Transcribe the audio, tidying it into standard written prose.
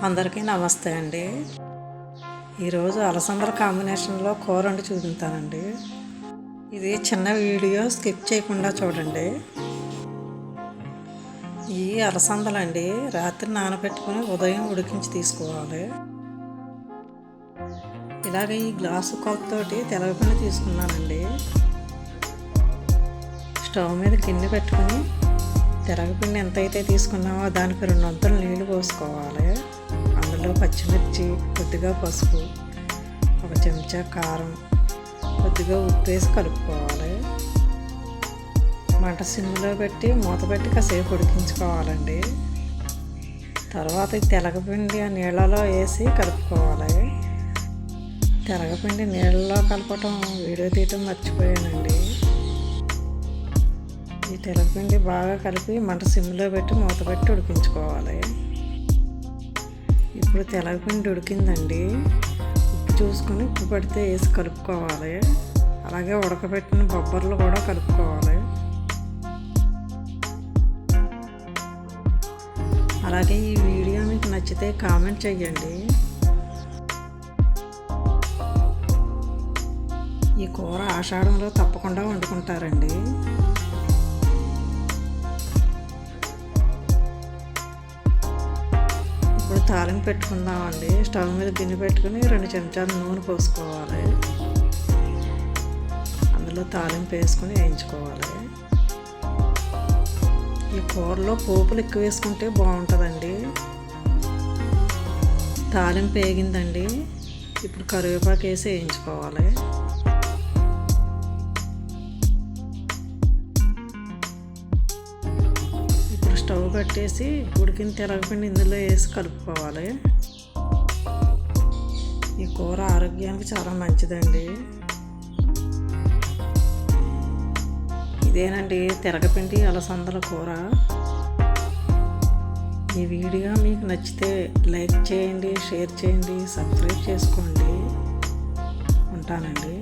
అందరికీ నమస్తే అండి. ఈరోజు అలసందల కాంబినేషన్లో కూర వండి చూపిస్తానండి. ఇది చిన్న వీడియో, స్కిప్ చేయకుండా చూడండి. ఈ అలసందలండి రాత్రి నానబెట్టుకుని ఉదయం ఉడికించి తీసుకోవాలి. ఇలాగే ఈ గ్లాసు కొలతతోటి తెలగపిండి తీసుకున్నానండి. స్టవ్ మీద గిన్నె పెట్టుకుని తెరగపిండి ఎంతైతే తీసుకున్నామో దానికి 2 వంతులు నీళ్లు పోసుకోవాలి. అందులో పచ్చిమిర్చి, కొద్దిగా పసుపు, 1 చెంచా కారం, కొద్దిగా ఉప్పు వేసి కలుపుకోవాలి. మంట సిమ్లో పెట్టి మూత పెట్టి కాసేపు ఉడికించుకోవాలండి. తర్వాత ఈ తెలగపిండి ఆ నీళ్ళలో వేసి కలుపుకోవాలి. తెలగపిండి నీళ్ళలో కలపటం వీడియో తీయటం మర్చిపోయానండి. ఈ తెలగపిండి బాగా కలిపి మంట సిమ్లో పెట్టి మూత పెట్టి ఉడికించుకోవాలి. ఇప్పుడు తెలగపిండి ఉడికిందండి. ఉప్పు చూసుకొని ఉప్పు పడితే వేసి కలుపుకోవాలి. అలాగే ఉడకబెట్టిన బొబ్బర్లు కూడా కలుపుకోవాలి. అలాగే ఈ వీడియో మీకు నచ్చితే కామెంట్ చేయండి. ఈ కూర ఆషాఢంలో తప్పకుండా వండుకుంటారండి. ఇప్పుడు తాలింపు పెట్టుకుందామండి. స్టవ్ మీద గిన్నె పెట్టుకుని 2 చెంచాలు నూనె పోసుకోవాలి. అందులో తాలింపు వేసుకుని వేయించుకోవాలి. ఈ కూరలో పోపులు ఎక్కువ వేసుకుంటే బాగుంటుందండి. తాలింపు వేగిందండి. ఇప్పుడు కరివేపాకు వేసి వేయించుకోవాలి. స్టవ్ కట్టేసి ఉడికిన తెలగపిండి ఇందులో వేసి కలుపుకోవాలి. ఈ కూర ఆరోగ్యానికి చాలా మంచిదండి. ఇదేనండి తెలగపిండి అలసందల కూర. ఈ వీడియో మీకు నచ్చితే లైక్ చేయండి, షేర్ చేయండి, సబ్స్క్రైబ్ చేసుకోండి. ఉంటానండి.